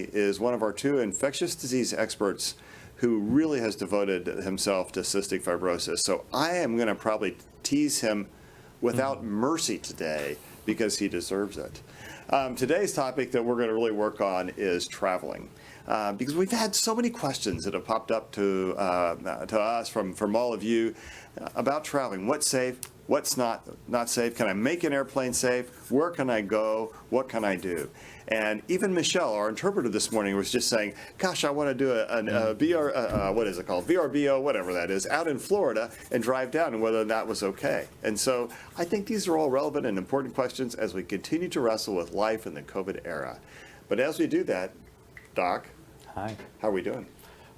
is one of our two infectious disease experts who really has devoted himself to cystic fibrosis. So I am going to probably tease him without mercy today because he deserves it. Today's topic that we're going to really work on is traveling. Because we've had so many questions that have popped up to us from all of you about traveling. What's safe? What's not safe? Can I make an airplane safe? Where can I go? What can I do? And even Michelle, our interpreter this morning, was just saying, gosh, I want to do a VR, what is it called? VRBO, whatever that is, out in Florida and drive down, and whether that was okay. And so I think these are all relevant and important questions as we continue to wrestle with life in the COVID era. But as we do that, Doc, hi. How are we doing?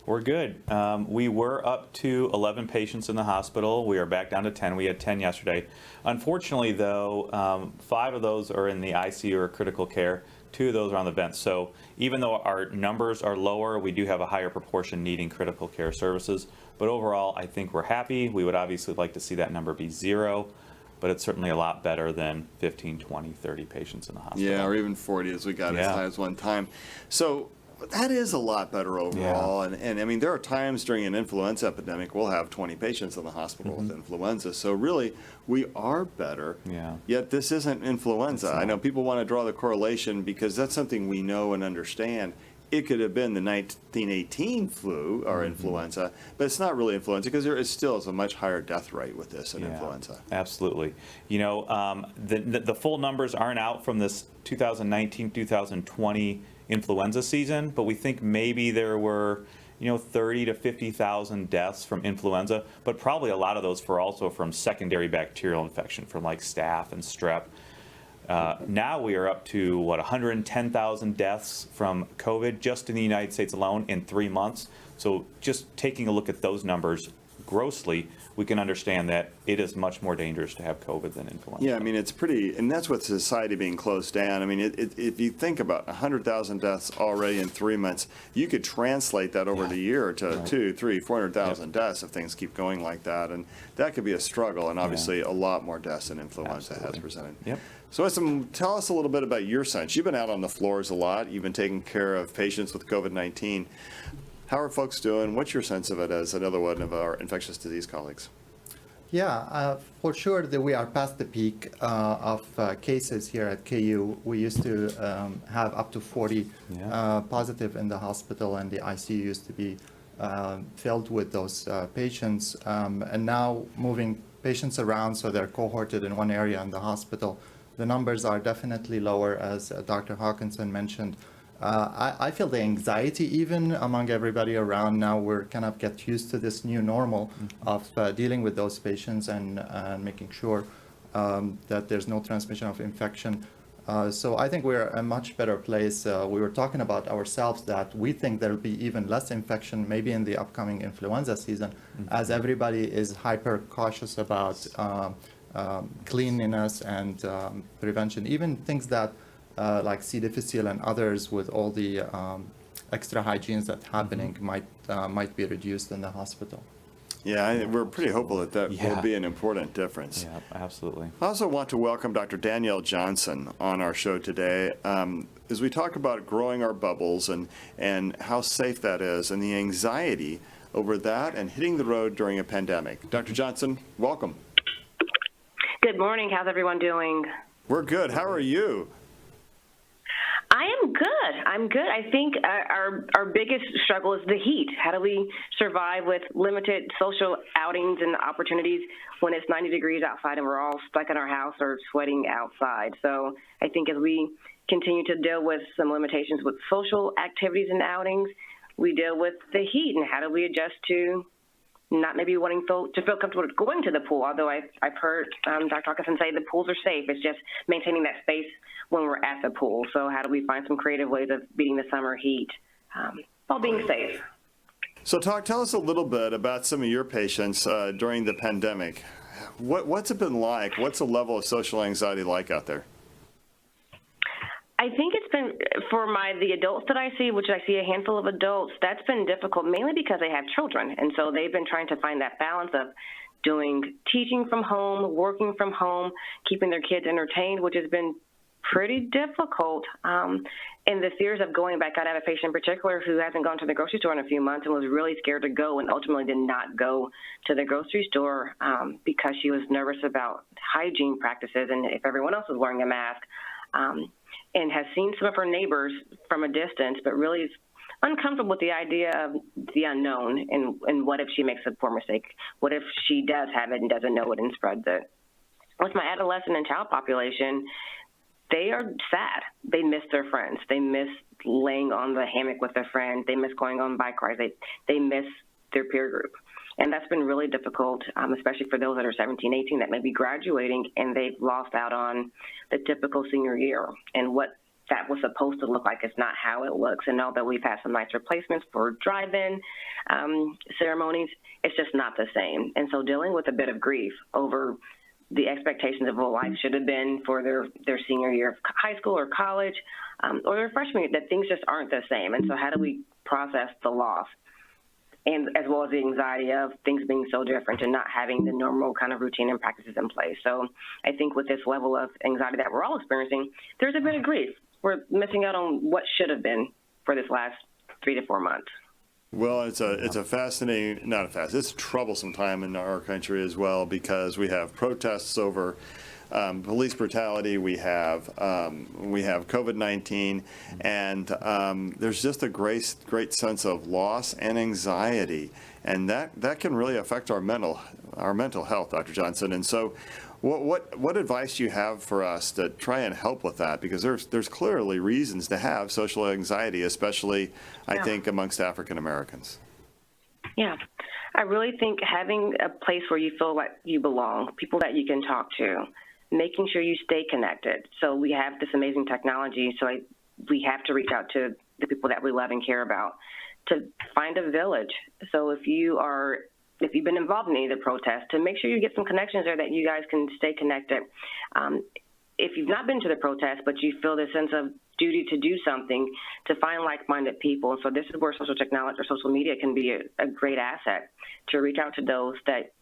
We're good. We were up to 11 patients in the hospital. We are back down to 10. We had 10 yesterday. Unfortunately, though, 5 of those are in the ICU or critical care. 2 of those are on the vents. So even though our numbers are lower, we do have a higher proportion needing critical care services. But overall, I think we're happy. We would obviously like to see that number be 0, but it's certainly a lot better than 15, 20, 30 patients in the hospital. Yeah, or even 40 as we got as high as one time. So that is a lot better overall. Yeah. And I mean, there are times during an influenza epidemic we'll have 20 patients in the hospital with influenza. So really, we are better. Yeah. Yet this isn't influenza. I know people want to draw the correlation because that's something we know and understand. It could have been the 1918 flu or influenza, but it's not really influenza because there is still a much higher death rate with this than influenza. Absolutely. You know, the full numbers aren't out from this 2019-2020 influenza season, but we think maybe there were, 30 to 50,000 deaths from influenza, but probably a lot of those also from secondary bacterial infection from like staph and strep. Now we are up to 110,000 deaths from COVID just in the United States alone in 3 months. So just taking a look at those numbers grossly, we can understand that it is much more dangerous to have COVID than influenza. Yeah, I mean, it's pretty, and that's with society being closed down. I mean, if you think about 100,000 deaths already in 3 months, you could translate that over the year to 200,000, 300,000, 400,000 deaths if things keep going like that. And that could be a struggle, and obviously a lot more deaths than influenza has presented. Yep. So tell us a little bit about your sense. You've been out on the floors a lot. You've been taking care of patients with COVID-19. How are folks doing? What's your sense of it as another one of our infectious disease colleagues? Yeah, for sure that we are past the peak of cases here at KU. We used to have up to 40 positive in the hospital, and the ICU used to be filled with those patients. And now moving patients around so they're cohorted in one area in the hospital, the numbers are definitely lower, as Dr. Hawkinson mentioned. I feel the anxiety even among everybody around now. We're kind of get used to this new normal of dealing with those patients and making sure that there's no transmission of infection. So I think we're a much better place. We were talking about ourselves that we think there'll be even less infection maybe in the upcoming influenza season, as everybody is hyper cautious about cleanliness and prevention, even things that like C. difficile and others with all the extra hygienes that's happening might be reduced in the hospital. Yeah, we're pretty hopeful that will be an important difference. Yeah, absolutely. I also want to welcome Dr. Danielle Johnson on our show today as we talk about growing our bubbles and how safe that is and the anxiety over that and hitting the road during a pandemic. Dr. Johnson, welcome. Good morning. How's everyone doing? We're good. How are you? I am good. I'm good. I think our biggest struggle is the heat. How do we survive with limited social outings and opportunities when it's 90 degrees outside and we're all stuck in our house or sweating outside? So I think as we continue to deal with some limitations with social activities and outings, we deal with the heat and how do we adjust to not maybe wanting to feel comfortable going to the pool, although I've heard Dr. Hawkinson say the pools are safe. It's just maintaining that space when we're at the pool. So how do we find some creative ways of beating the summer heat while being safe? So tell us a little bit about some of your patients during the pandemic. What's it been like? What's the level of social anxiety like out there? I think it's been, for the adults that I see, which I see a handful of adults, that's been difficult mainly because they have children. And so they've been trying to find that balance of doing teaching from home, working from home, keeping their kids entertained, which has been pretty difficult. And the fears of going back out, I have a patient in particular who hasn't gone to the grocery store in a few months and was really scared to go and ultimately did not go to the grocery store because she was nervous about hygiene practices and if everyone else was wearing a mask, and has seen some of her neighbors from a distance, but really is uncomfortable with the idea of the unknown and what if she makes a poor mistake? What if she does have it and doesn't know it and spreads it? With my adolescent and child population, they are sad. They miss their friends. They miss laying on the hammock with their friend. They miss going on bike rides. They miss their peer group. And that's been really difficult, especially for those that are 17, 18 that may be graduating and they've lost out on the typical senior year. And what that was supposed to look like is not how it looks. And although we've had some nice replacements for drive-in ceremonies, it's just not the same. And so dealing with a bit of grief over the expectations of what life should have been for their senior year of high school or college or their freshman year, that things just aren't the same. And so how do we process the loss? And as well as the anxiety of things being so different and not having the normal kind of routine and practices in place. So I think with this level of anxiety that we're all experiencing, there's a bit of grief. We're missing out on what should have been for this last 3 to 4 months. Well, it's a fascinating, it's a troublesome time in our country as well because we have protests over police brutality, we have COVID-19, and there's just a great sense of loss and anxiety, and that can really affect our mental health, Dr. Johnson. And so, what advice do you have for us to try and help with that? Because there's clearly reasons to have social anxiety, especially I think amongst African Americans. Yeah. I really think having a place where you feel like you belong, people that you can talk to, making sure you stay connected. So we have this amazing technology, so we have to reach out to the people that we love and care about to find a village. So if you've been involved in any of the protests, to make sure you get some connections there that you guys can stay connected. If you've not been to the protest, but you feel the sense of duty to do something, to find like-minded people. So this is where social technology or social media can be a great asset to reach out to those that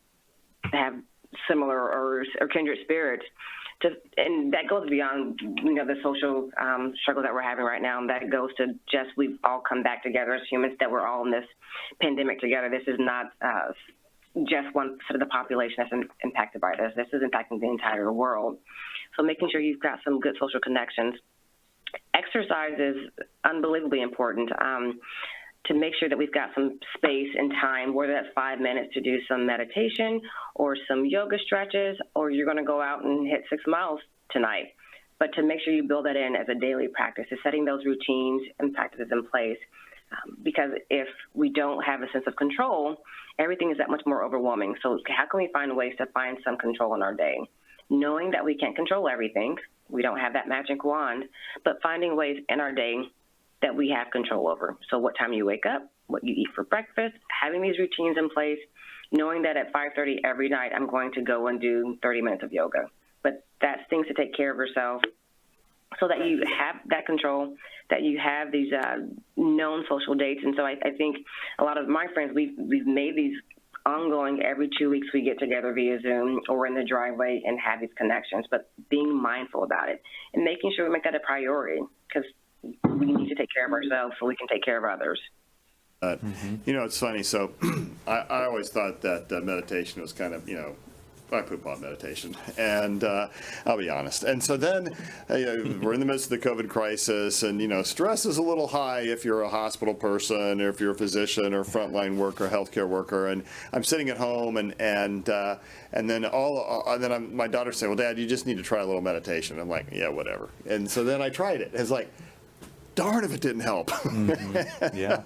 have similar or kindred spirits. And that goes beyond, the social struggle that we're having right now. And that goes to just we've all come back together as humans, that we're all in this pandemic together. This is not just one sort of the population that's impacted by this. This is impacting the entire world. So making sure you've got some good social connections. Exercise is unbelievably important. To make sure that we've got some space and time, whether that's 5 minutes to do some meditation or some yoga stretches, or you're going to go out and hit 6 miles tonight. But to make sure you build that in as a daily practice, is setting those routines and practices in place. Because if we don't have a sense of control, everything is that much more overwhelming. So how can we find ways to find some control in our day? Knowing that we can't control everything, we don't have that magic wand, but finding ways in our day that we have control over. So what time you wake up, what you eat for breakfast, having these routines in place, knowing that at 5:30 every night I'm going to go and do 30 minutes of yoga. But that's things to take care of yourself so that you have that control, that you have these known social dates. And so I think a lot of my friends, we've made these ongoing. Every 2 weeks we get together via Zoom or in the driveway and have these connections, but being mindful about it and making sure we make that a priority, because we need to take care of ourselves so we can take care of others. It's funny. So I always thought that meditation was kind of, I poop on meditation, and I'll be honest. And so then we're in the midst of the COVID crisis, and stress is a little high if you're a hospital person or if you're a physician or frontline worker, healthcare worker. And I'm sitting at home, and then my daughter said, "Well, Dad, you just need to try a little meditation." I'm like, "Yeah, whatever." And so then I tried it. It's like, darn if it didn't help. Yeah.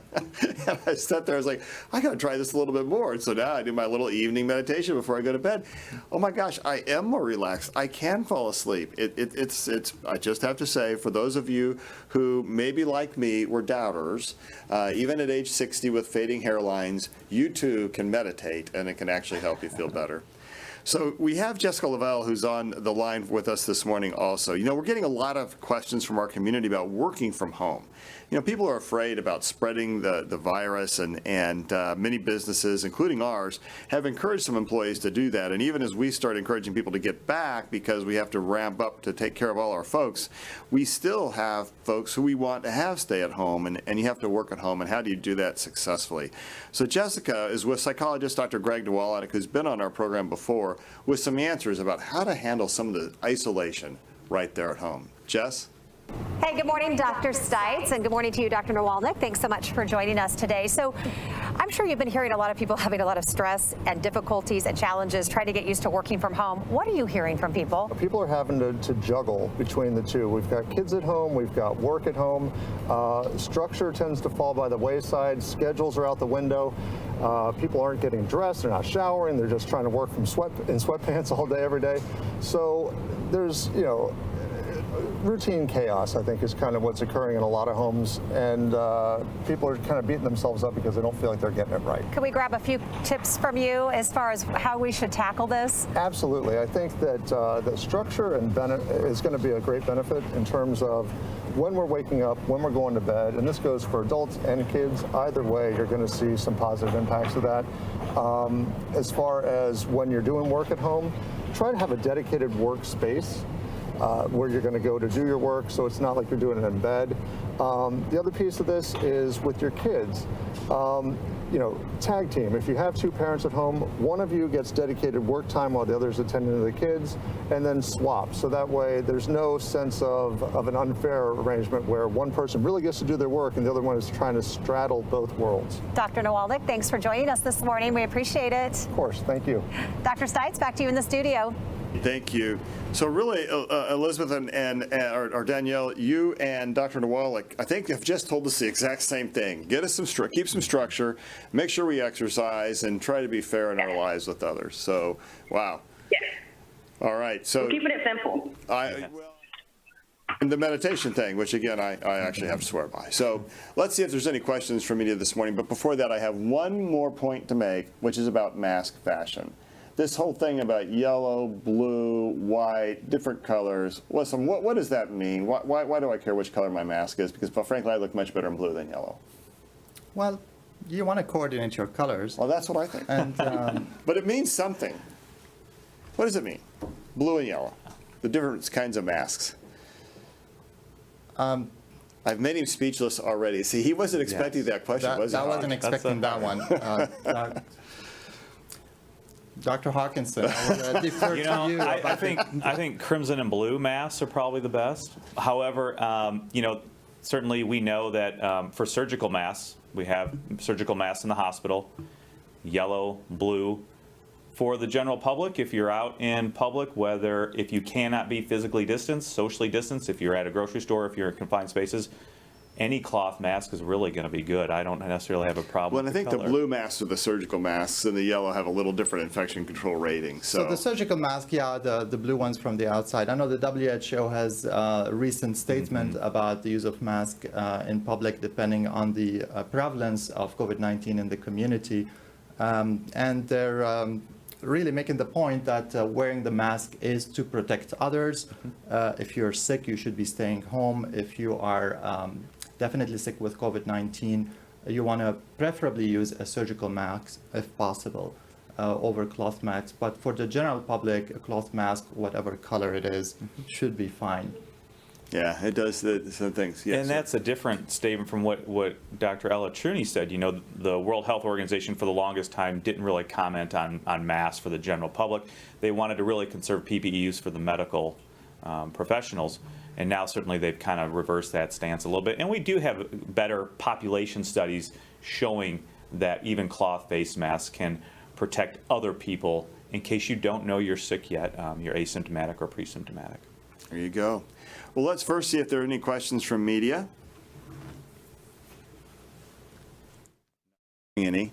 And I sat there, I was like, I got to try this a little bit more. And so now I do my little evening meditation before I go to bed. Oh my gosh, I am more relaxed. I can fall asleep. It's I just have to say, for those of you who maybe like me were doubters, even at age 60 with fading hairlines, you too can meditate, and it can actually help you feel better. So we have Jessica Lavelle, who's on the line with us this morning also. You know, we're getting a lot of questions from our community about working from home. You know, people are afraid about spreading the virus, and many businesses, including ours, have encouraged some employees to do that. And even as we start encouraging people to get back because we have to ramp up to take care of all our folks, we still have folks who we want to have stay at home, and you have to work at home. And how do you do that successfully? So Jessica is with psychologist Dr. Greg Dwalek, who's been on our program before, with some answers about how to handle some of the isolation right there at home. Jess? Hey, good morning, Dr. Stites, and good morning to you, Dr. Nawalnik. Thanks so much for joining us today. So I'm sure you've been hearing a lot of people having a lot of stress and difficulties and challenges trying to get used to working from home. What are you hearing from people? People are having to juggle between the two. We've got kids at home, we've got work at home. Structure tends to fall by the wayside. Schedules are out the window. People aren't getting dressed, they're not showering, they're just trying to work in sweatpants all day, every day. So there's, routine chaos, I think, is kind of what's occurring in a lot of homes, and people are kind of beating themselves up because they don't feel like they're getting it right. Can we grab a few tips from you as far as how we should tackle this? Absolutely. I think that structure and is going to be a great benefit in terms of when we're waking up, when we're going to bed, and this goes for adults and kids. Either way, you're going to see some positive impacts of that. As far as when you're doing work at home, try to have a dedicated workspace where you're going to go to do your work, so it's not like you're doing it in bed. The other piece of this is with your kids. Tag team. If you have two parents at home, one of you gets dedicated work time while the other's attending to the kids, and then swap. So that way there's no sense of an unfair arrangement where one person really gets to do their work and the other one is trying to straddle both worlds. Dr. Nawalnik, thanks for joining us this morning. We appreciate it. Of course. Thank you. Dr. Stites, back to you in the studio. Thank you. So really, Elizabeth or Danielle, you and Dr. Nawalek, I think, have just told us the exact same thing. Get us keep some structure, make sure we exercise, and try to be fair in our lives with others. So, wow. Yes. All right. So We're keeping it simple. And the meditation thing, which again, I actually have to swear by. So let's see if there's any questions from media this morning. But before that, I have one more point to make, which is about mask fashion. This whole thing about yellow, blue, white, different colors. Listen, what does that mean? Why do I care which color my mask is? Because, frankly, I look much better in blue than yellow. Well, you want to coordinate your colors. Well, that's what I think. And, but it means something. What does it mean? Blue and yellow, the different kinds of masks. I've made him speechless already. See, he wasn't expecting that question, was he? I wasn't expecting that one. Dr. Hawkinson, I will defer to you. I think crimson and blue masks are probably the best. However, certainly we know that for surgical masks, we have surgical masks in the hospital, yellow, blue. For the general public, if you're out in public, if you cannot be physically distanced, socially distanced, if you're at a grocery store, if you're in confined spaces, any cloth mask is really going to be good. I don't necessarily have a problem with I think the color. the blue masks are the surgical masks, and the yellow have a little different infection control rating. So the surgical mask, the blue ones from the outside. I know the WHO has a recent statement about the use of masks in public, depending on the prevalence of COVID-19 in the community. And they're really making the point that wearing the mask is to protect others. If you're sick, you should be staying home. If you are definitely sick with COVID-19, you want to preferably use a surgical mask if possible over cloth masks. But for the general public, a cloth mask, whatever color it is, should be fine. Yeah, it does some things. Yes, and that's a different statement from what Dr. Ella Truni said. The World Health Organization for the longest time didn't really comment on masks for the general public. They wanted to really conserve PPE use for the medical professionals. And now certainly they've kind of reversed that stance a little bit. And we do have better population studies showing that even cloth face masks can protect other people in case you don't know you're sick yet, you're asymptomatic or pre-symptomatic. There you go. Well, let's first see if there are any questions from media. Any?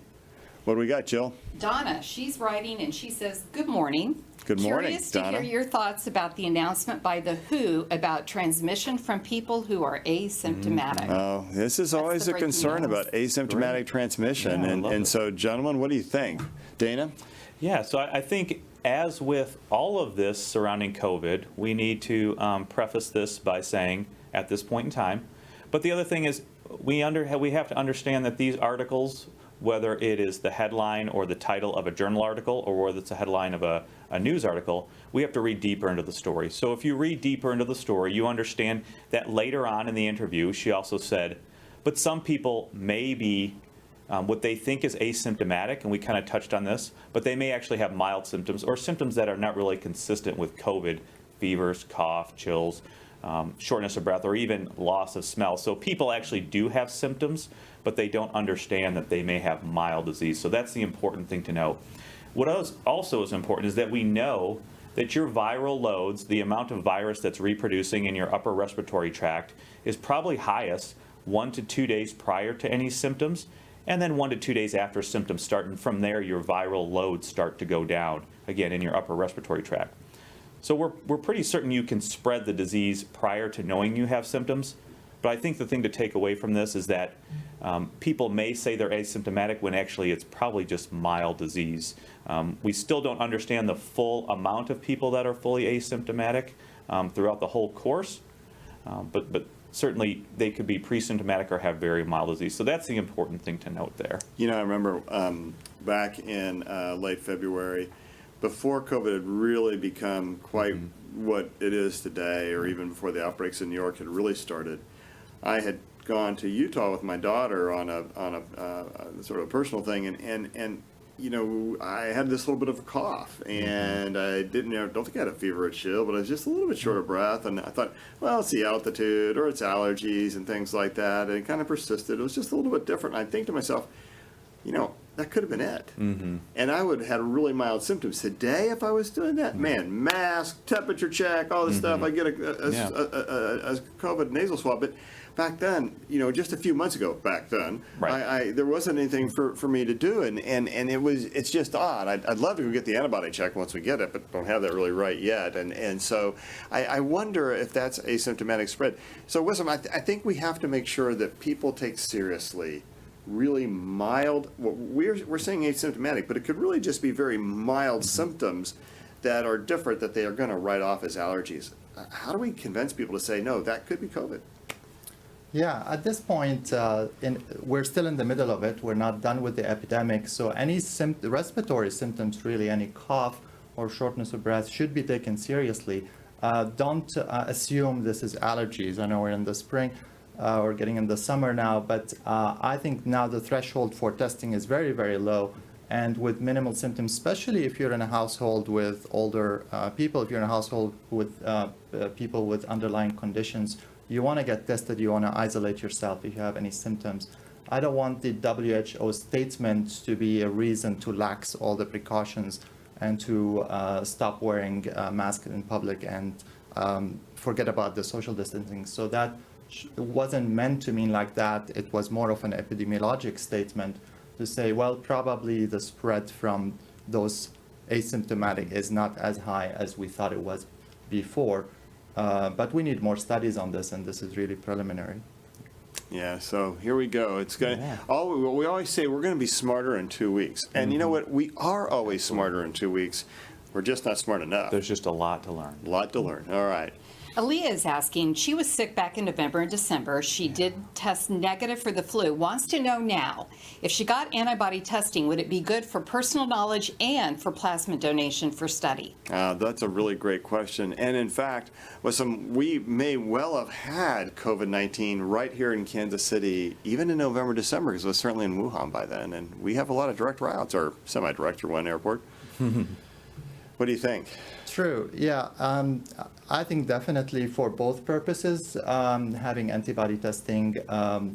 What do we got, Jill? Donna, she's writing and she says, good morning. Good morning, Curious Donna. to hear your thoughts about the announcement by the WHO about transmission from people who are asymptomatic. Oh, this is always a concern about asymptomatic transmission. Yeah, and so, gentlemen, what do you think? Dana? Yeah, so I think as with all of this surrounding COVID, we need to preface this by saying, at this point in time, but the other thing is we have to understand that these articles, whether it is the headline or the title of a journal article or whether it's a headline of a news article, we have to read deeper into the story. So if you read deeper into the story, you understand that later on in the interview, she also said, but some people may be what they think is asymptomatic, and we kind of touched on this, but they may actually have mild symptoms or symptoms that are not really consistent with COVID, fevers, cough, chills, shortness of breath, or even loss of smell. So people actually do have symptoms, but they don't understand that they may have mild disease. So that's the important thing to know. What also is important is that we know that your viral loads, the amount of virus that's reproducing in your upper respiratory tract, is probably highest 1 to 2 days prior to any symptoms, and then 1 to 2 days after symptoms start, and from there your viral loads start to go down, again, in your upper respiratory tract. So we're pretty certain you can spread the disease prior to knowing you have symptoms, but I think the thing to take away from this is that people may say they're asymptomatic when actually it's probably just mild disease. We still don't understand the full amount of people that are fully asymptomatic throughout the whole course, but certainly they could be pre-symptomatic or have very mild disease. So that's the important thing to note there. You know, I remember back in late February, before COVID had really become quite what it is today, or even before the outbreaks in New York had really started, I had gone to Utah with my daughter on a sort of personal thing, and you know, I had this little bit of a cough, and I don't think I had a fever or chill, but I was just a little bit short of breath, and I thought, well, it's the altitude or it's allergies and things like that, and it kind of persisted. It was just a little bit different. And I think to myself, you know, that could have been it. And I would have had really mild symptoms. Today, if I was doing that, man, mask, temperature check, all this stuff, I get a COVID nasal swab. But back then, you know, just a few months ago, there wasn't anything for me to do, and it's just odd. I'd love to go get the antibody check once we get it, but don't have that really right yet. And so I wonder if that's asymptomatic spread. So Wisdom, I think we have to make sure that people take seriously really mild, we're saying asymptomatic, but it could really just be very mild symptoms that are different that they are going to write off as allergies. How do we convince people to say, no, that could be COVID? Yeah, at this point, we're still in the middle of it. We're not done with the epidemic. So any respiratory symptoms, really, any cough or shortness of breath should be taken seriously. Don't assume this is allergies. I know we're in the spring. We're getting in the summer now, but I think now the threshold for testing is very, very low. And with minimal symptoms, especially if you're in a household with older people, if you're in a household with people with underlying conditions, you want to get tested, you want to isolate yourself if you have any symptoms. I don't want the WHO statement to be a reason to lax all the precautions and to stop wearing masks in public and forget about the social distancing. So that wasn't meant to mean like that. It was more of an epidemiologic statement to say, well, probably the spread from those asymptomatic is not as high as we thought it was before. But we need more studies on this, and this is really preliminary. Yeah, so here we go. It's going. We always say we're going to be smarter in 2 weeks, and you know what? We are always smarter in 2 weeks. We're just not smart enough. There's just a lot to learn. A lot to learn. All right. Aaliyah is asking, she was sick back in November and December. She did test negative for the flu. Wants to know now, if she got antibody testing, would it be good for personal knowledge and for plasma donation for study? That's a really great question. And in fact, we may well have had COVID-19 right here in Kansas City, even in November, December, because it was certainly in Wuhan by then. And we have a lot of direct routes, or semi-direct through one airport. What do you think? True. Yeah. I think definitely for both purposes, having antibody testing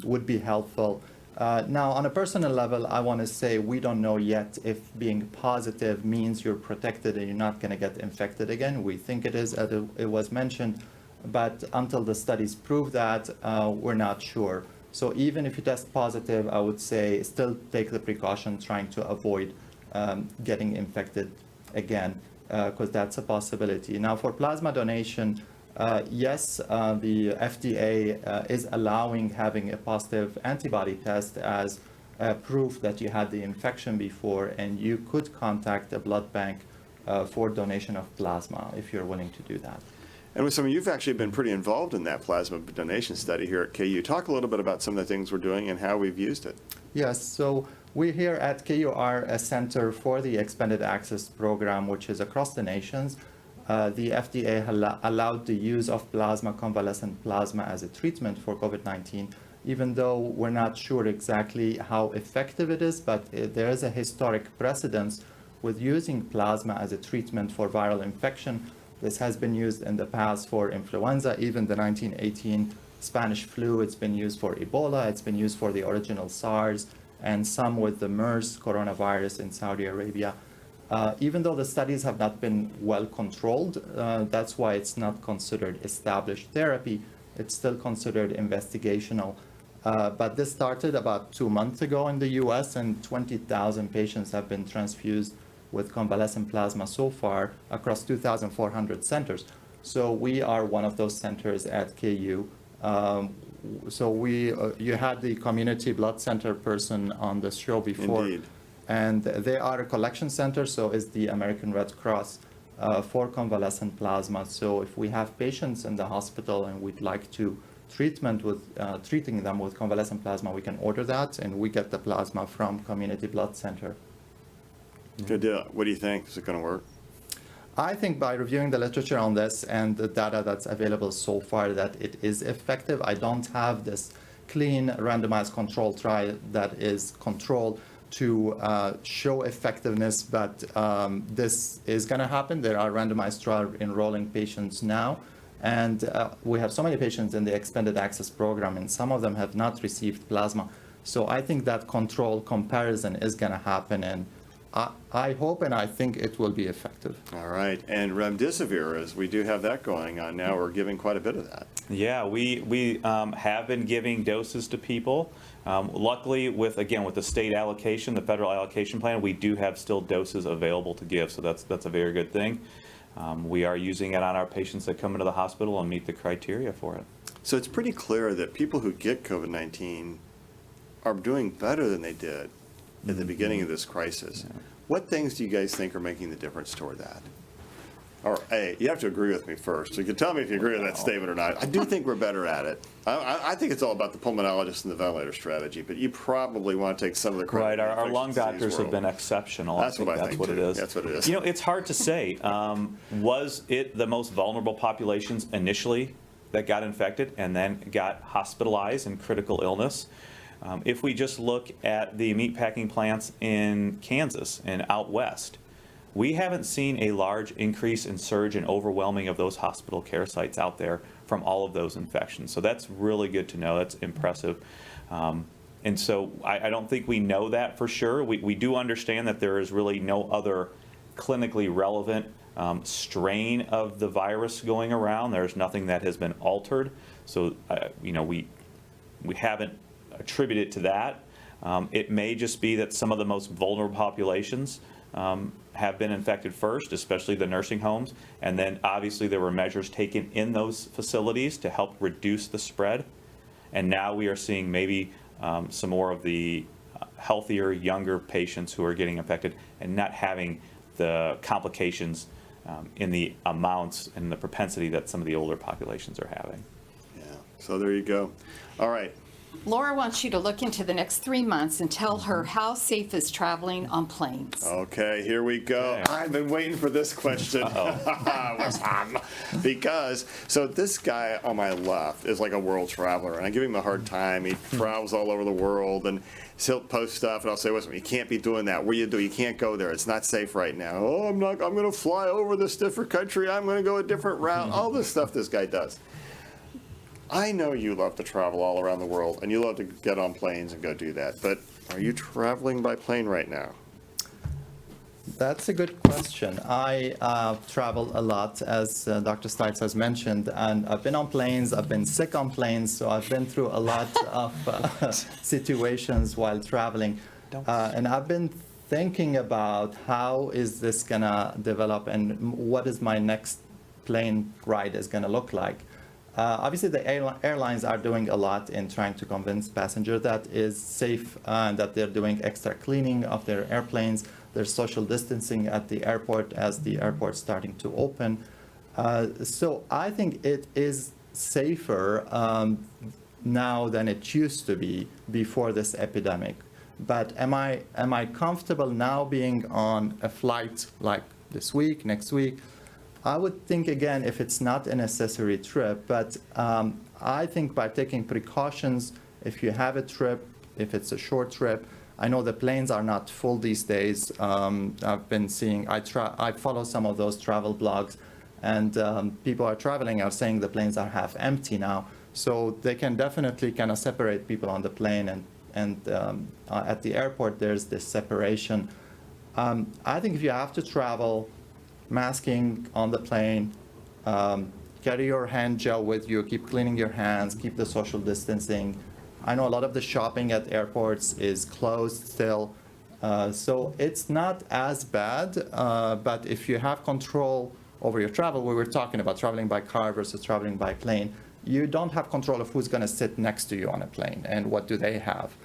would be helpful. Now, on a personal level, I want to say we don't know yet if being positive means you're protected and you're not going to get infected again. We think it is, as it was mentioned, but until the studies prove that, we're not sure. So even if you test positive, I would say still take the precaution trying to avoid getting infected again, because that's a possibility. Now, for plasma donation, yes, the FDA is allowing having a positive antibody test as proof that you had the infection before, and you could contact a blood bank for donation of plasma if you're willing to do that. And with some, you've actually been pretty involved in that plasma donation study here at KU. Talk a little bit about some of the things we're doing and how we've used it. Yes, so we here at KU are a center for the Expanded Access Program, which is across the nations. The FDA allowed the use of plasma, convalescent plasma, as a treatment for COVID-19, even though we're not sure exactly how effective it is, but there is a historic precedence with using plasma as a treatment for viral infection. This has been used in the past for influenza, even the 1918 Spanish flu. It's been used for Ebola. It's been used for the original SARS, and some with the MERS coronavirus in Saudi Arabia. Even though the studies have not been well controlled, that's why it's not considered established therapy. It's still considered investigational. But this started about 2 months ago in the US, and 20,000 patients have been transfused with convalescent plasma so far across 2,400 centers. So we are one of those centers at KU. You had the community blood center person on the show before. Indeed. And they are a collection center, so is the American Red Cross for convalescent plasma. So if we have patients in the hospital and we'd like to treating them with convalescent plasma, we can order that, and we get the plasma from Community Blood Center. Good deal. What do you think? Is it going to work? I think by reviewing the literature on this and the data that's available so far that it is effective. I don't have this clean randomized control trial that is controlled to show effectiveness, but this is going to happen. There are randomized trials enrolling patients now, and we have so many patients in the Expanded Access Program, and some of them have not received plasma. So I think that control comparison is going to happen, and I hope and I think it will be effective. All right. And remdesivir, as we do have that going on now, we're giving quite a bit of that. Yeah, we have been giving doses to people. Luckily, with the state allocation, the federal allocation plan, we do have still doses available to give, so that's a very good thing. We are using it on our patients that come into the hospital and meet the criteria for it. So it's pretty clear that people who get COVID-19 are doing better than they did at the beginning of this crisis. Yeah. What things do you guys think are making the difference toward that? Or, A, you have to agree with me first. So you can tell me if you agree with that statement or not. I do think we're better at it. I think it's all about the pulmonologist and the ventilator strategy, but you probably want to take some of the credit. Right, our lung doctors have been exceptional. That's what I think, that's what too. it is. That's what it is. You know, it's hard to say. Was it the most vulnerable populations initially that got infected and then got hospitalized in critical illness? If we just look at the meatpacking plants in Kansas and out west, we haven't seen a large increase in surge and overwhelming of those hospital care sites out there from all of those infections. So that's really good to know. That's impressive. And so I don't think we know that for sure. We do understand that there is really no other clinically relevant strain of the virus going around. There's nothing that has been altered. So, we haven't attributed it to that. It may just be that some of the most vulnerable populations have been infected first, especially the nursing homes, and then obviously there were measures taken in those facilities to help reduce the spread, and now we are seeing maybe some more of the healthier, younger patients who are getting infected and not having the complications in the amounts and the propensity that some of the older populations are having. Yeah, so there you go. All right. Laura wants you to look into the next 3 months and tell her how safe is traveling on planes. Okay, here we go. Okay. I've been waiting for this question. Because, so this guy on my left is like a world traveler, and I give him a hard time. He travels all over the world, and he'll post stuff, and I'll say, listen, you can't be doing that. What do? You can't go there. It's not safe right now. Oh, I'm going to fly over this different country. I'm going to go a different route. All this stuff this guy does. I know you love to travel all around the world, and you love to get on planes and go do that, but are you traveling by plane right now? That's a good question. I travel a lot, as Dr. Stites has mentioned, and I've been on planes, I've been sick on planes, so I've been through a lot of situations while traveling. And I've been thinking about how is this gonna develop and what is my next plane ride is gonna look like. Obviously, the airlines are doing a lot in trying to convince passengers that is safe and that they're doing extra cleaning of their airplanes. There's social distancing at the airport as the airport's starting to open. So I think it is safer now than it used to be before this epidemic. But am I comfortable now being on a flight like this week, next week? I would think again if it's not a necessary trip, but I think by taking precautions, if you have a trip, if it's a short trip, I know the planes are not full these days. I've been seeing, I follow some of those travel blogs, and people are traveling are saying the planes are half empty now. So they can definitely kind of separate people on the plane, and at the airport there's this separation. I think if you have to travel, masking on the plane, carry your hand gel with you, keep cleaning your hands, keep the social distancing. I know a lot of the shopping at airports is closed still, so it's not as bad, but if you have control over your travel, we were talking about traveling by car versus traveling by plane, you don't have control of who's going to sit next to you on a plane and what do they have.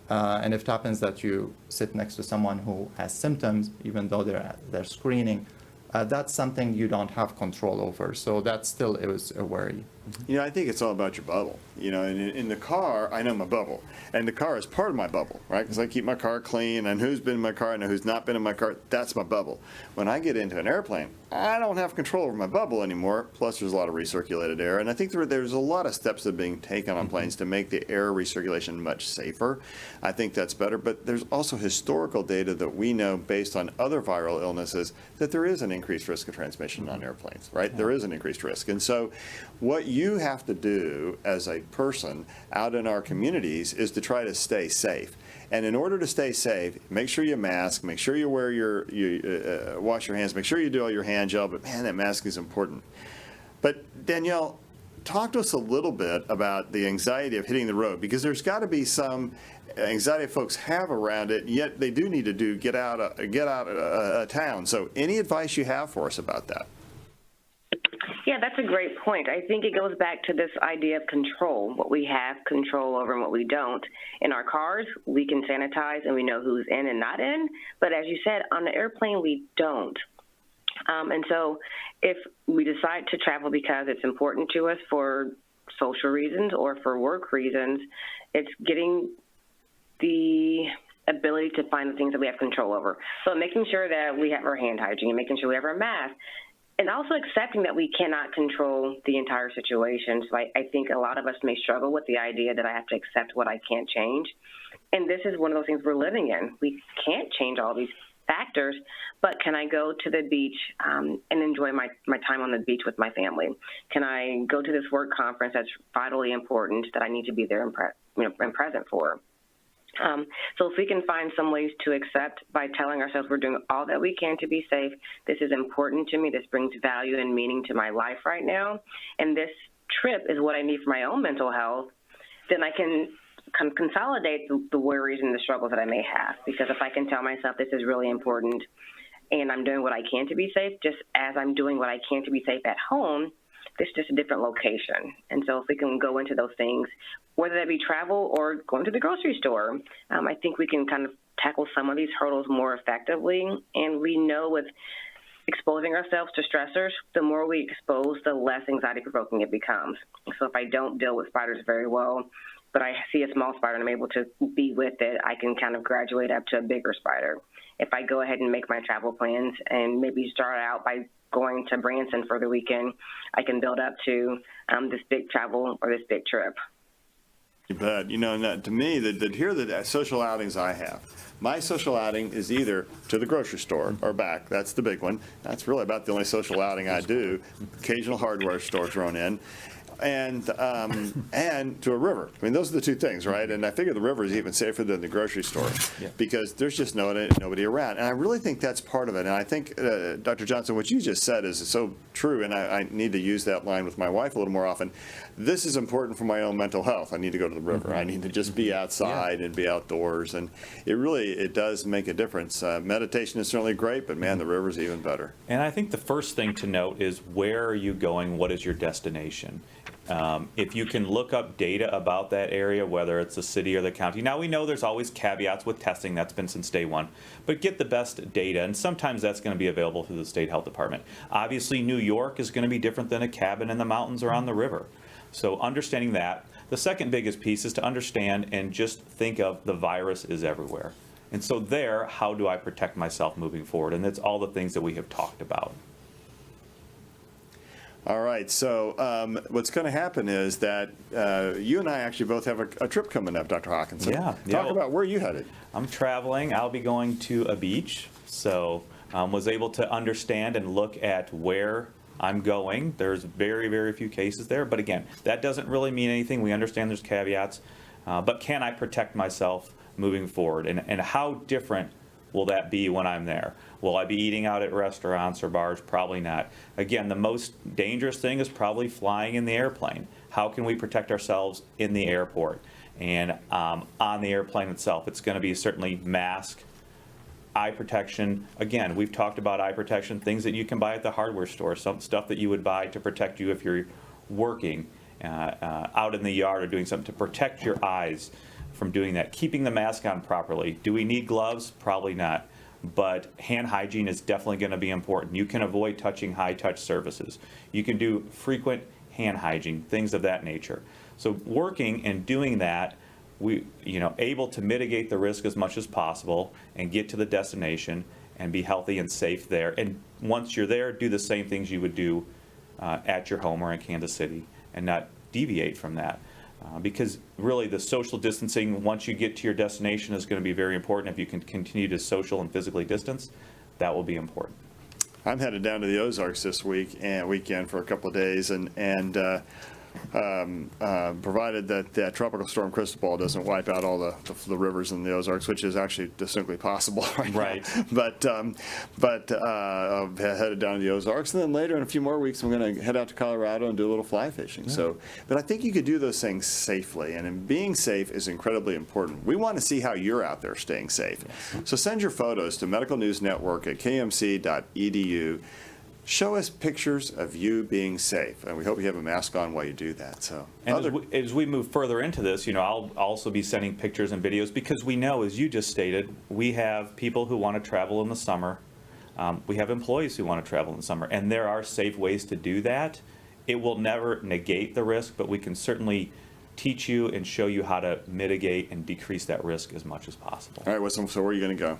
And if it happens that you sit next to someone who has symptoms, even though they're screening, that's something you don't have control over. So that still is a worry. You know, I think it's all about your bubble. You know, in the car, I know my bubble. And the car is part of my bubble, right? Because I keep my car clean, and who's been in my car, I know who's not been in my car. That's my bubble. When I get into an airplane, I don't have control over my bubble anymore. Plus, there's a lot of recirculated air. And I think there's a lot of steps that are being taken on planes to make the air recirculation much safer. I think that's better. But there's also historical data that we know based on other viral illnesses that there is an increased risk of transmission on airplanes, right? Yeah. There is an increased risk. And so what you have to do as a person out in our communities is to try to stay safe. And in order to stay safe, make sure you mask, make sure you wear wash your hands, make sure you do all your hand gel, but man, that mask is important. But Danielle, talk to us a little bit about the anxiety of hitting the road, because there's got to be some anxiety folks have around it, yet they do need to get out of town. So any advice you have for us about that? Yeah, that's a great point. I think it goes back to this idea of control, what we have control over and what we don't. In our cars, we can sanitize and we know who's in and not in, but as you said, on the airplane, we don't. And so if we decide to travel because it's important to us for social reasons or for work reasons, it's getting the ability to find the things that we have control over. So making sure that we have our hand hygiene, making sure we have our mask, and also accepting that we cannot control the entire situation. So I think a lot of us may struggle with the idea that I have to accept what I can't change. And this is one of those things we're living in. We can't change all these factors, but can I go to the beach and enjoy my time on the beach with my family? Can I go to this work conference that's vitally important that I need to be there and present for? So if we can find some ways to accept by telling ourselves we're doing all that we can to be safe, this is important to me, this brings value and meaning to my life right now, and this trip is what I need for my own mental health, then I can consolidate the worries and the struggles that I may have. Because if I can tell myself this is really important and I'm doing what I can to be safe, just as I'm doing what I can to be safe at home, this is just a different location. And so if we can go into those things, whether that be travel or going to the grocery store, I think we can kind of tackle some of these hurdles more effectively. And we know with exposing ourselves to stressors, the more we expose, the less anxiety-provoking it becomes. So if I don't deal with spiders very well, but I see a small spider and I'm able to be with it, I can kind of graduate up to a bigger spider. If I go ahead and make my travel plans and maybe start out by going to Branson for the weekend, I can build up to this big travel or this big trip. You bet. You know, and to me, here are the social outings I have. My social outing is either to the grocery store or back. That's the big one. That's really about the only social outing I do. Occasional hardware store thrown in. And to a river. I mean, those are the two things, right? And I figure the river is even safer than the grocery store because there's just nobody around. And I really think that's part of it. And I think, Dr. Johnson, what you just said is so true, and I need to use that line with my wife a little more often. This is important for my own mental health. I need to go to the river. I need to just be outside and be outdoors. And it does make a difference. Meditation is certainly great, but man, the river's even better. And I think the first thing to note is, where are you going? What is your destination? If you can look up data about that area, whether it's the city or the county. Now, we know there's always caveats with testing. That's been since day one. But get the best data, and sometimes that's going to be available through the state health department. Obviously, New York is going to be different than a cabin in the mountains or on the river. So understanding that. The second biggest piece is to understand and just think of the virus is everywhere. And so there, how do I protect myself moving forward? And that's all the things that we have talked about. All right, so what's going to happen is that you and I actually both have a trip coming up, Dr. Hawkinson. Yeah. Talk about where you headed. I'm traveling. I'll be going to a beach. So was able to understand and look at where I'm going. There's very, very few cases there. But again, that doesn't really mean anything. We understand there's caveats. But can I protect myself moving forward? And how different will that be when I'm there? Will I be eating out at restaurants or bars? Probably not. Again, the most dangerous thing is probably flying in the airplane. How can we protect ourselves in the airport? And on the airplane itself, it's going to be certainly mask, eye protection. Again, we've talked about eye protection, things that you can buy at the hardware store, some stuff that you would buy to protect you if you're working out in the yard or doing something to protect your eyes from doing that. Keeping the mask on properly. Do we need gloves? Probably not. But hand hygiene is definitely going to be important. You can avoid touching high-touch surfaces. You can do frequent hand hygiene, things of that nature. So working and doing that, we, able to mitigate the risk as much as possible and get to the destination and be healthy and safe there. And once you're there, do the same things you would do at your home or in Kansas City and not deviate from that. Because really the social distancing, once you get to your destination, is going to be very important. If you can continue to social and physically distance, that will be important. I'm headed down to the Ozarks this weekend for a couple of days, and provided that that tropical storm Cristobal doesn't wipe out all the rivers in the Ozarks, which is actually distinctly possible right now. But headed down to the Ozarks, and then later in a few more weeks, I'm going to head out to Colorado and do a little fly fishing. So, but I think you could do those things safely, and being safe is incredibly important. We want to see how you're out there staying safe. So send your photos to medicalnewsnetwork@kmc.edu. Show us pictures of you being safe, and we hope you have a mask on while you do that. So, and as we move further into this, I'll also be sending pictures and videos, because we know, as you just stated, we have people who want to travel in the summer. We have employees who want to travel in the summer, and there are safe ways to do that. It will never negate the risk, but we can certainly teach you and show you how to mitigate and decrease that risk as much as possible. All right, so where are you going to go?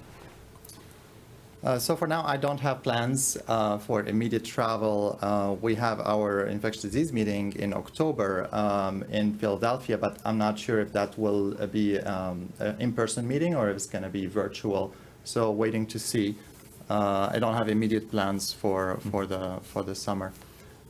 So for now, I don't have plans for immediate travel. We have our infectious disease meeting in October in Philadelphia, but I'm not sure if that will be an in-person meeting or if it's going to be virtual. So waiting to see. I don't have immediate plans for the summer.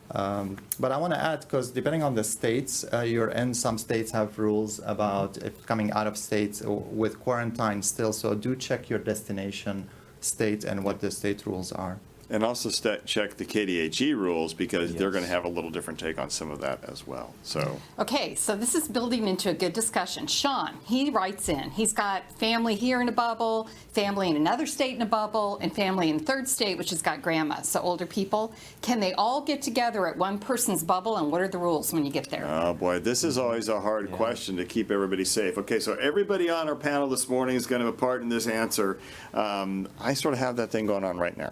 But I want to add, because depending on the states you're in, some states have rules about if coming out of states with quarantine still. So do check your destination state and what the state rules are. And also check the KDHE rules, because they're going to have a little different take on some of that as well. So Okay, so this is building into a good discussion. Sean, he writes in. He's got family here in a bubble, family in another state in a bubble, and family in a third state, which has got grandma, so older people. Can they all get together at one person's bubble, and what are the rules when you get there? oh boy, this is always a hard question to keep everybody safe. Okay, so everybody on our panel this morning is going to have a part in this answer. I sort of have that thing going on right now.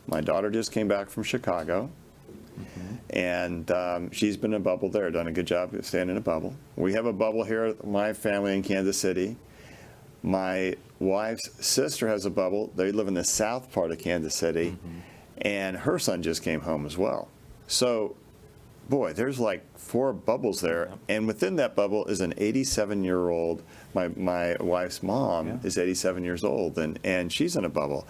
My daughter just came back from Chicago, and she's been in a bubble there, done a good job of staying in a bubble. We have a bubble here, my family in Kansas City. My wife's sister has a bubble. They live in the south part of Kansas City, and her son just came home as well. So, boy, there's like 4 bubbles there, and within that bubble is an 87-year-old. My wife's mom is 87 years old, and she's in a bubble.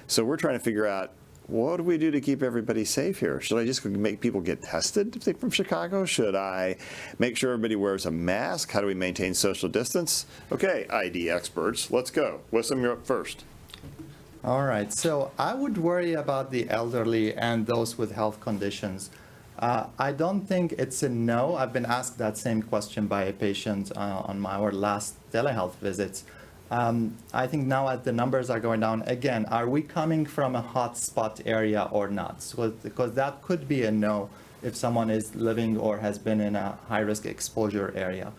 So we're trying to figure out, what do we do to keep everybody safe here? Should I just make people get tested if they're from Chicago? Should I make sure everybody wears a mask? How do we maintain social distance? Okay, ID experts, let's go. Wissam, you're up first. All right, so I would worry about the elderly and those with health conditions. I don't think it's a no. I've been asked that same question by a patient on our last telehealth visits. I think now as the numbers are going down, again, are we coming from a hot spot area or not? Because that could be a no. if someone is living or has been in a high-risk exposure area.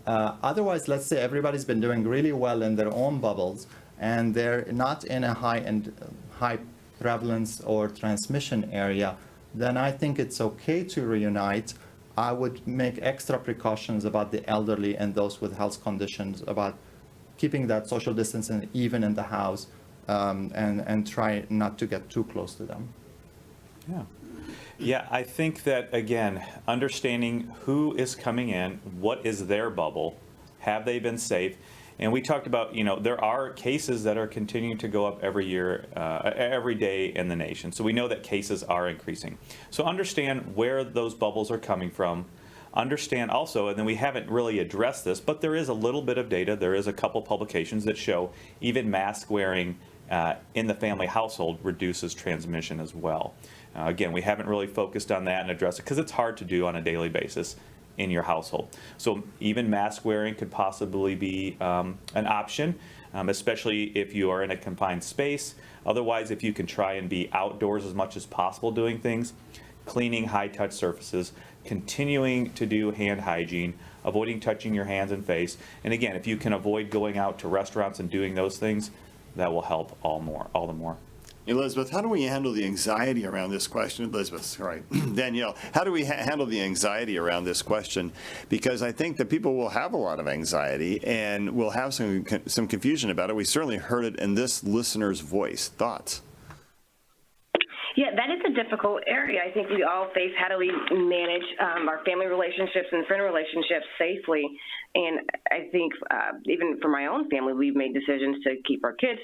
Otherwise, let's say everybody's been doing really well in their own bubbles, and they're not in a high prevalence or transmission area, then I think it's okay to reunite. I would make extra precautions about the elderly and those with health conditions, about keeping that social distancing even in the house, and try not to get too close to them. Yeah. Yeah, I think that, again, understanding who is coming in, what is their bubble, have they been safe? And we talked about, there are cases that are continuing to go up every year, every day in the nation. So we know that cases are increasing. So understand where those bubbles are coming from. Understand also, and then we haven't really addressed this, but there is a little bit of data. There is a couple publications that show even mask wearing in the family household reduces transmission as well. Again, we haven't really focused on that and addressed it because it's hard to do on a daily basis in your household. So even mask wearing could possibly be an option, especially if you are in a confined space. Otherwise, if you can try and be outdoors as much as possible doing things, cleaning high-touch surfaces, continuing to do hand hygiene, avoiding touching your hands and face. And again, if you can avoid going out to restaurants and doing those things, that will help all the more. Elizabeth, how do we handle the anxiety around this question? Elizabeth, sorry, Danielle, how do we handle the anxiety around this question? Because I think that people will have a lot of anxiety and will have some confusion about it. We certainly heard it in this listener's voice. Thoughts? Yeah, that is a difficult area. I think we all face how do we manage our family relationships and friend relationships safely. And I think even for my own family, we've made decisions to keep our kids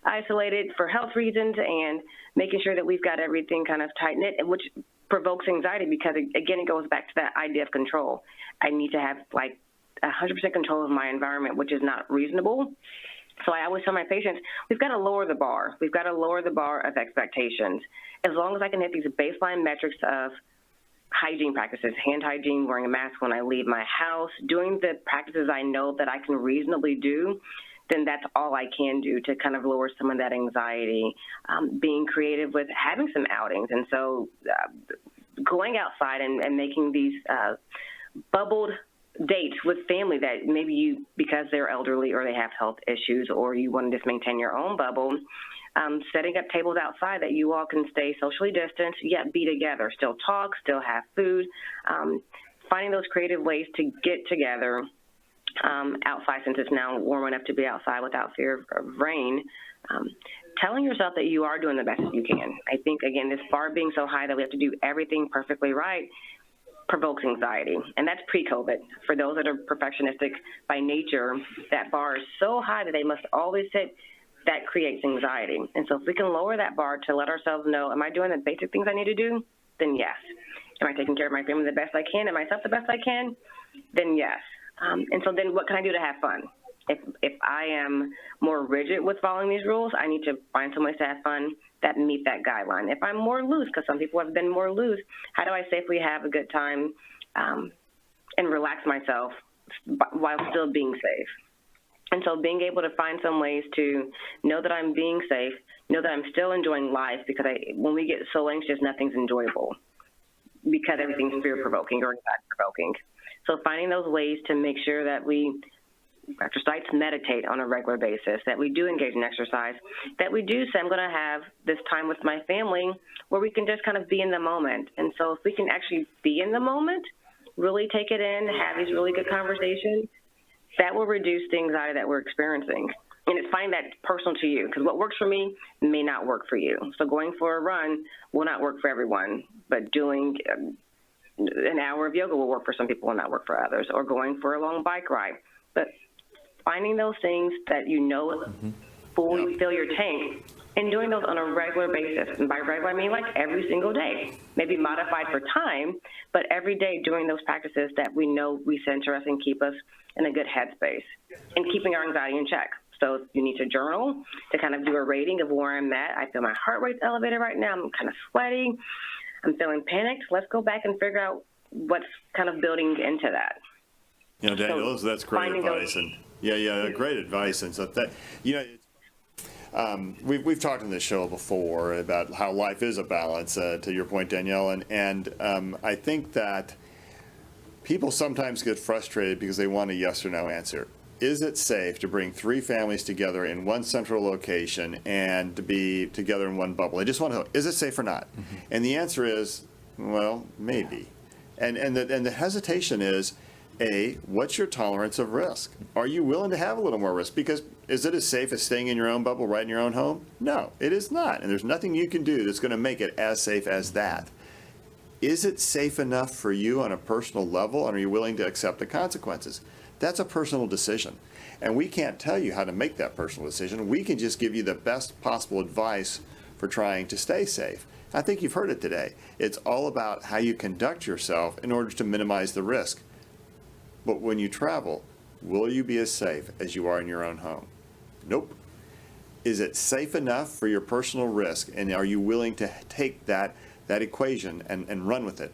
isolated for health reasons and making sure that we've got everything kind of tight-knit, which provokes anxiety because, again, it goes back to that idea of control. I need to have, 100% control of my environment, which is not reasonable. So I always tell my patients, we've got to lower the bar. We've got to lower the bar of expectations. As long as I can hit these baseline metrics of hygiene practices, hand hygiene, wearing a mask when I leave my house, doing the practices I know that I can reasonably do, then that's all I can do to kind of lower some of that anxiety. Being creative with having some outings. And so going outside and making these bubbled dates with family that maybe you, because they're elderly or they have health issues or you want to just maintain your own bubble, setting up tables outside that you all can stay socially distanced, yet be together, still talk, still have food, finding those creative ways to get together outside since it's now warm enough to be outside without fear of rain. Telling yourself that you are doing the best that you can. I think, again, this bar being so high that we have to do everything perfectly right provokes anxiety, and that's pre-COVID. For those that are perfectionistic by nature, that bar is so high that they must always hit, that creates anxiety. And so if we can lower that bar to let ourselves know, am I doing the basic things I need to do? Then yes. Am I taking care of my family the best I can and myself the best I can? Then yes. And so then what can I do to have fun? If I am more rigid with following these rules, I need to find some ways to have fun that meet that guideline. If I'm more loose, because some people have been more loose, how do I safely have a good time and relax myself while still being safe? And so being able to find some ways to know that I'm being safe, know that I'm still enjoying life, because when we get so anxious, nothing's enjoyable because everything's fear-provoking or anxiety-provoking. So finding those ways to make sure that we, Dr. Stites, meditate on a regular basis, that we do engage in exercise, that we do say, I'm going to have this time with my family where we can just kind of be in the moment. And so if we can actually be in the moment, really take it in, have these really good conversations, that will reduce the anxiety that we're experiencing. And it's finding that personal to you, because what works for me may not work for you. So going for a run will not work for everyone, but doing an hour of yoga will work for some people, will not work for others, or going for a long bike ride. But finding those things that you know fully fill your tank and doing those on a regular basis. And by regular, I mean like every single day, maybe modified for time, but every day doing those practices that we know recenter us and keep us in a good headspace and keeping our anxiety in check. So you need to journal to kind of do a rating of where I'm at. I feel my heart rate's elevated right now. I'm kind of sweaty. I'm feeling panicked. Let's go back and figure out what's kind of building into that. Danielle, that's great advice. And great advice. And so that, We've talked on this show before about how life is a balance, to your point, Danielle, and I think that people sometimes get frustrated because they want a yes or no answer. Is it safe to bring 3 families together in one central location and to be together in one bubble? I just want to know, is it safe or not? Mm-hmm. And the answer is, well, maybe. And the hesitation is, A, what's your tolerance of risk? Are you willing to have a little more risk? Because is it as safe as staying in your own bubble right in your own home? No, it is not. And there's nothing you can do that's going to make it as safe as that. Is it safe enough for you on a personal level, and are you willing to accept the consequences? That's a personal decision. And we can't tell you how to make that personal decision. We can just give you the best possible advice for trying to stay safe. I think you've heard it today. It's all about how you conduct yourself in order to minimize the risk. But when you travel, will you be as safe as you are in your own home? Nope. Is it safe enough for your personal risk, and are you willing to take that equation and run with it?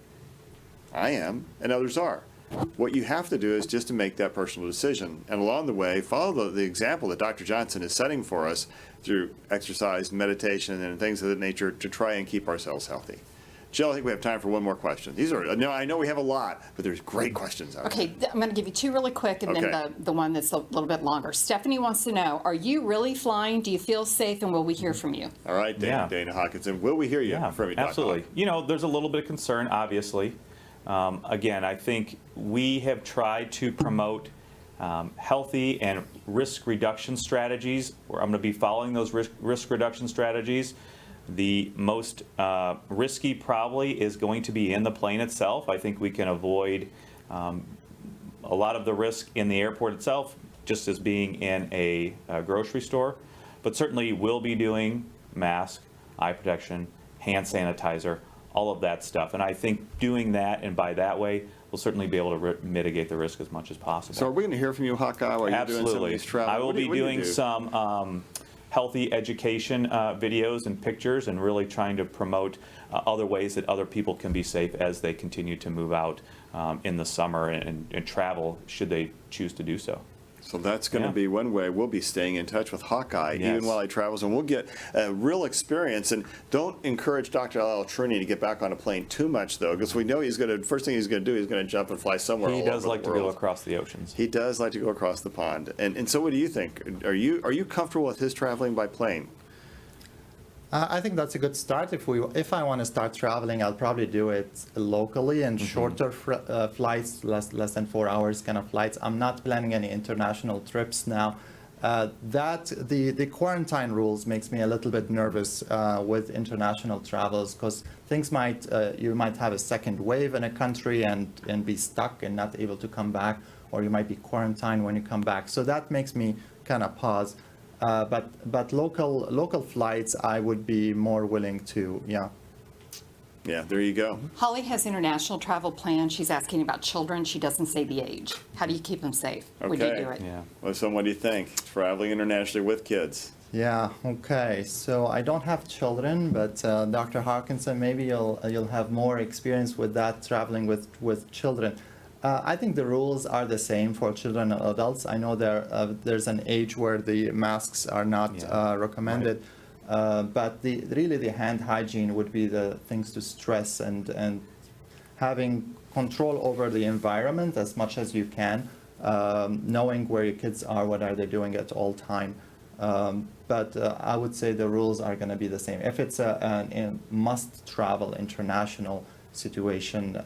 I am, and others are. What you have to do is just to make that personal decision, and along the way, follow the example that Dr. Johnson is setting for us through exercise, meditation, and things of that nature to try and keep ourselves healthy. Jill, I think we have time for one more question. I know we have a lot, but there's great questions out there. Okay, I'm going to give you 2 really quick, and then the one that's a little bit longer. Stephanie wants to know, are you really flying? Do you feel safe? And will we hear from you? All right, Dana Hawkinson, will we hear you from you, Dr. Absolutely. There's a little bit of concern, obviously. Again, I think we have tried to promote healthy and risk reduction strategies. I'm going to be following those risk reduction strategies. The most risky probably is going to be in the plane itself. I think we can avoid a lot of the risk in the airport itself, just as being in a grocery store. But certainly we'll be doing mask, eye protection, hand sanitizer, all of that stuff. And I think doing that, and by that way, we'll certainly be able to mitigate the risk as much as possible. So are we going to hear from you, Hawkeye, while you're doing some of these travel? I will be doing some healthy education videos and pictures, and really trying to promote other ways that other people can be safe as they continue to move out in the summer and travel, should they choose to do so. So that's going to be one way we'll be staying in touch with Hawkeye, even while he travels, and we'll get a real experience. And don't encourage Dr. Al Trini to get back on a plane too much, though, because we know first thing he's going to do, he's going to jump and fly somewhere. He does like to go across the oceans. He does like to go across the pond. And so what do you think? Are you comfortable with his traveling by plane? I think that's a good start. If I want to start traveling, I'll probably do it locally and shorter flights, less than 4 hours kind of flights. I'm not planning any international trips now. The quarantine rules makes me a little bit nervous with international travels, because you might have a second wave in a country and be stuck and not able to come back, or you might be quarantined when you come back. So that makes me kind of pause. But local flights, I would be more willing to, Yeah, there you go. Holly has international travel planned. She's asking about children. She doesn't say the age. How do you keep them safe when you do it? Yeah. Well, so what do you think? Traveling internationally with kids. Yeah, okay. So I don't have children, but Dr. Hawkinson, maybe you'll have more experience with that, traveling with children. I think the rules are the same for children and adults. I know there's an age where the masks are not recommended, but really the hand hygiene would be the things to stress, and having control over the environment as much as you can, knowing where your kids are, what are they doing at all time. But I would say the rules are going to be the same. If it's a must-travel international situation,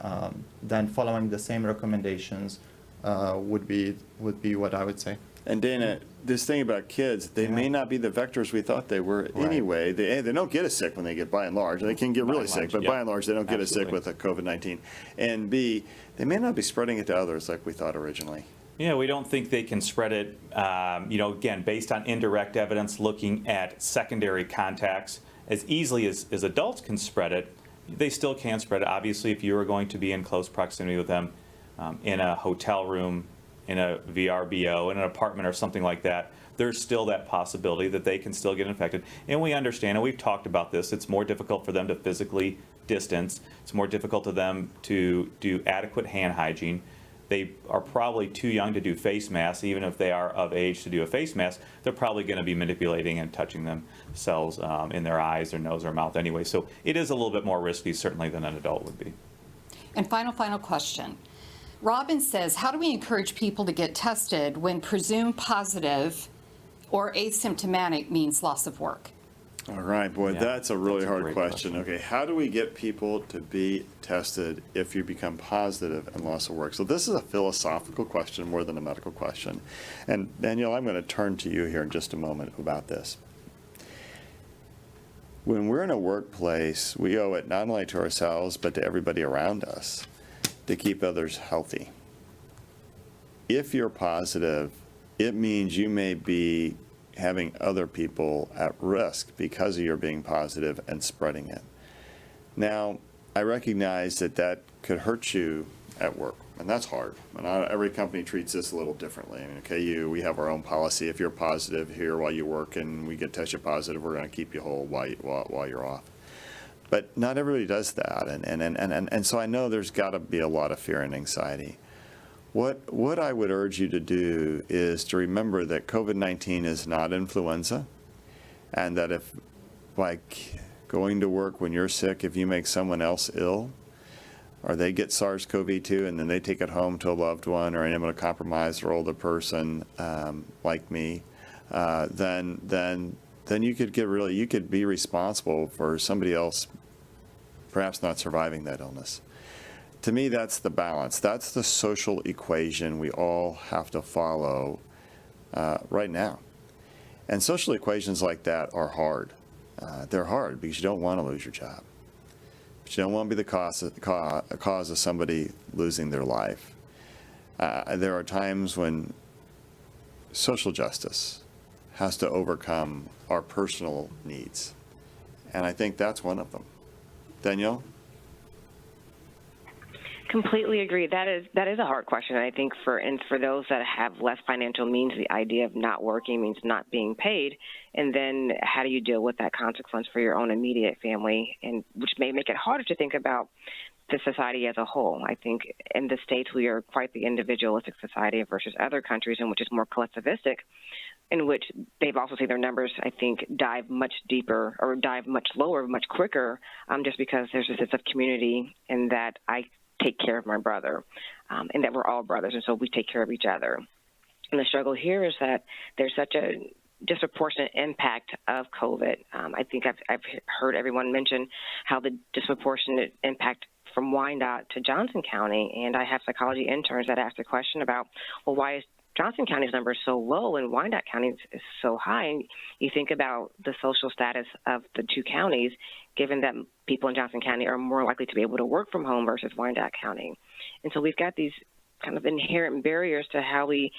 then following the same recommendations would be what I would say. And Dana, this thing about kids, they may not be the vectors we thought they were anyway. They don't get as sick when they get, by and large. They can get really sick, but by and large, they don't get as sick with COVID-19. And B, they may not be spreading it to others like we thought originally. Yeah, we don't think they can spread it, again, based on indirect evidence, looking at secondary contacts, as easily as adults can spread it. They still can spread it. Obviously, if you are going to be in close proximity with them in a hotel room, in a VRBO, in an apartment or something like that, there's still that possibility that they can still get infected. And we understand, and we've talked about this, it's more difficult for them to physically distance. It's more difficult for them to do adequate hand hygiene. they are probably too young to do face masks. Even if they are of age to do a face mask, they're probably going to be manipulating and touching themselves in their eyes, their nose, or mouth anyway. So it is a little bit more risky, certainly, than an adult would be. And final question. Robin says, how do we encourage people to get tested when presumed positive or asymptomatic means loss of work? All right, boy, Yeah, that's a really that's a hard great question. question. Okay, how do we get people to be tested if you become positive and loss of work? So this is a philosophical question more than a medical question. And Danielle, I'm going to turn to you here in just a moment about this. When we're in a workplace, we owe it not only to ourselves, but to everybody around us to keep others healthy. If you're positive, it means you may be having other people at risk because of your being positive and spreading it. Now, I recognize that that could hurt you at work, and that's hard. And every company treats this a little differently. I mean, okay, we have our own policy. If you're positive here while you work and we get tested positive, we're going to keep you whole while you're off. But not everybody does that, and so I know there's got to be a lot of fear and anxiety. What I would urge you to do is to remember that COVID-19 is not influenza, and that if, like going to work when you're sick, if you make someone else ill, or they get SARS-CoV-2 and then they take it home to a loved one or an immunocompromised or older person like me, then you could be responsible for somebody else perhaps not surviving that illness. To me, that's the balance. That's the social equation we all have to follow right now. And social equations like that are hard. They're hard because you don't want to lose your job. But you don't want to be the cause of somebody losing their life. There are times when social justice has to overcome our personal needs. And I think that's one of them. Danielle? Completely agree. That is a hard question. I think for those that have less financial means, the idea of not working means not being paid. And then how do you deal with that consequence for your own immediate family, and which may make it harder to think about the society as a whole. I think in the States we are quite the individualistic society versus other countries in which it's more collectivistic, in which they've also seen their numbers, I think, dive much deeper or dive much lower, much quicker, just because there's a sense of community in that I take care of my brother, and that we're all brothers, and so we take care of each other. And the struggle here is that there's such a disproportionate impact of COVID. I think I've heard everyone mention how the disproportionate impact from Wyandotte to Johnson County, and I have psychology interns that ask the question about, well, why is Johnson County's number is so low and Wyandotte County is so high? And you think about the social status of the two counties, given that people in Johnson County are more likely to be able to work from home versus Wyandotte County. And so we've got these kind of inherent barriers to how we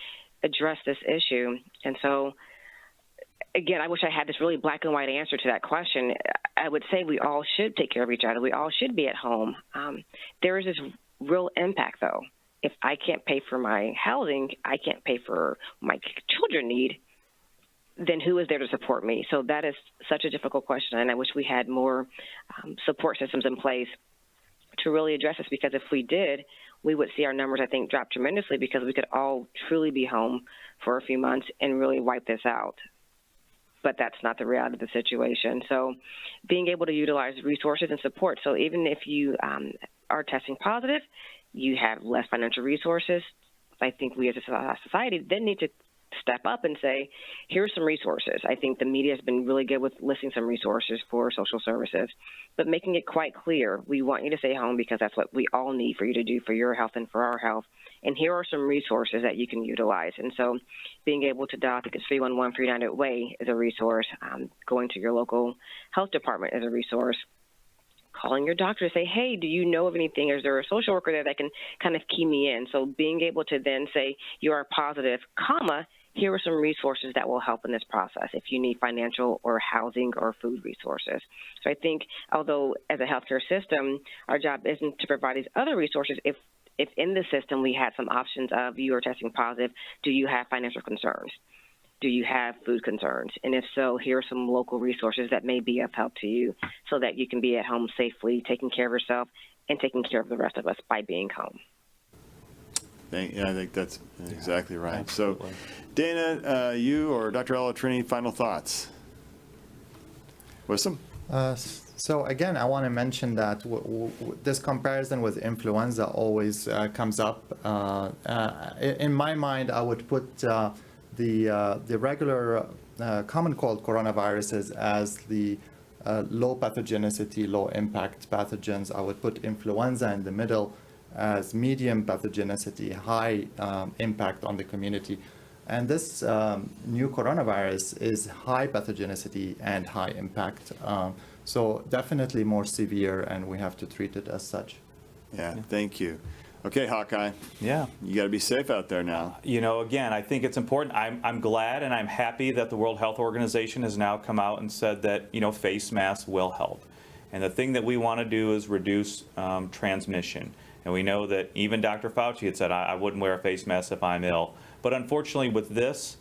address this issue. And so, again, I wish I had this really black and white answer to that question. I would say we all should take care of each other. We all should be at home. There is this real impact, though. If I can't pay for my housing, I can't pay for my children need, then who is there to support me? So that is such a difficult question, and I wish we had more support systems in place to really address this, because if we did, we would see our numbers, I think, drop tremendously, because we could all truly be home for a few months and really wipe this out. But that's not the reality of the situation. So being able to utilize resources and support. So even if you are testing positive, you have less financial resources, I think we as a society then need to step up and say, here's some resources. I think the media has been really good with listing some resources for social services, but making it quite clear, we want you to stay home because that's what we all need for you to do for your health and for our health. And here are some resources that you can utilize. And so being able to dial, I think it's 311 398 WAY is a resource. Going to your local health department is a resource. Calling your doctor to say, hey, do you know of anything? Is there a social worker there that can kind of key me in? So being able to then say you are positive, here are some resources that will help in this process if you need financial or housing or food resources. So I think although as a healthcare system, our job isn't to provide these other resources, if in the system we had some options of you are testing positive, do you have financial concerns? Do you have food concerns? And if so, here are some local resources that may be of help to you so that you can be at home safely, taking care of yourself and taking care of the rest of us by being home. I think that's exactly right. absolutely. So, Dana, you or Dr. Alatrini, final thoughts? Wisdom? So again, I want to mention that this comparison with influenza always comes up. In my mind, I would put the regular common cold coronaviruses as the low pathogenicity, low impact pathogens. I would put influenza in the middle as medium pathogenicity, high impact on the community. And this new coronavirus is high pathogenicity and high impact. So definitely more severe, and we have to treat it as such. Yeah, thank you. Okay, Hawkeye. Yeah. You got to be safe out there now. You know, again, I think it's important. I'm glad and I'm happy that the World Health Organization has now come out and said that, you know, face masks will help. And the thing that we want to do is reduce transmission. And we know that even Dr. Fauci had said, I wouldn't wear a face mask if I'm ill. But unfortunately with this,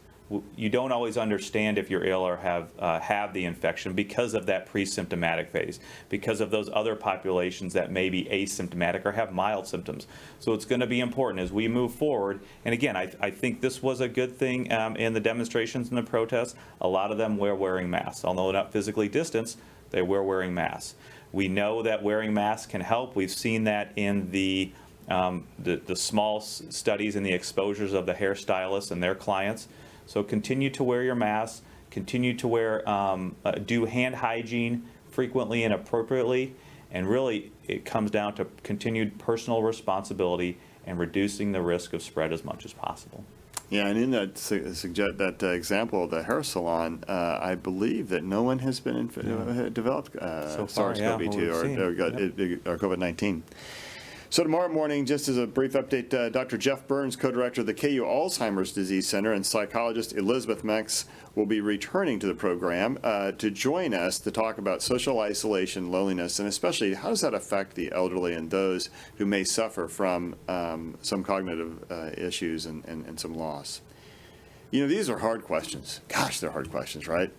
you don't always understand if you're ill or have the infection because of that pre-symptomatic phase, because of those other populations that may be asymptomatic or have mild symptoms. So it's going to be important as we move forward. And again, I think this was a good thing in the demonstrations and the protests. A lot of them were wearing masks. Although not physically distanced, they were wearing masks. We know that wearing masks can help. We've seen that in the small studies and the exposures of the hairstylists and their clients. So continue to wear your mask, continue to wear, do hand hygiene frequently and appropriately, and really it comes down to continued personal responsibility and reducing the risk of spread as much as possible. Yeah, and in that example of the hair salon, I believe that no one has been developed So far, SARS-CoV-2 or COVID-19. So tomorrow morning, just as a brief update, Dr. Jeff Burns, co-director of the KU Alzheimer's Disease Center, and psychologist Elizabeth Mex will be returning to the program to join us to talk about social isolation, loneliness, and especially how does that affect the elderly and those who may suffer from some cognitive issues and some loss. You know, these are hard questions. Gosh, they're hard questions, right?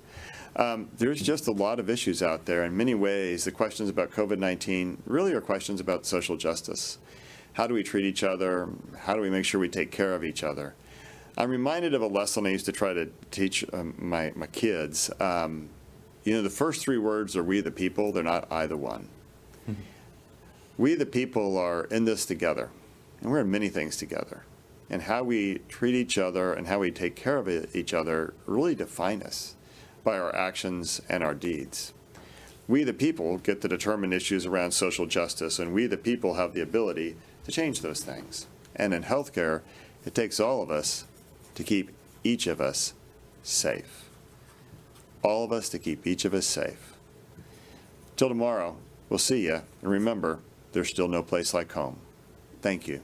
There's just a lot of issues out there. In many ways, the questions about COVID-19 really are questions about social justice. How do we treat each other? How do we make sure we take care of each other? I'm reminded of a lesson I used to try to teach my kids. You know, the first three words are we the people, they're not I the one. We the people are in this together, and we're in many things together. And how we treat each other and how we take care of each other really define us by our actions and our deeds. We the people get to determine issues around social justice, and we the people have the ability to change those things. And in healthcare, it takes all of us to keep each of us safe. All of us to keep each of us safe. Till tomorrow, we'll see you, and remember, there's still no place like home. Thank you.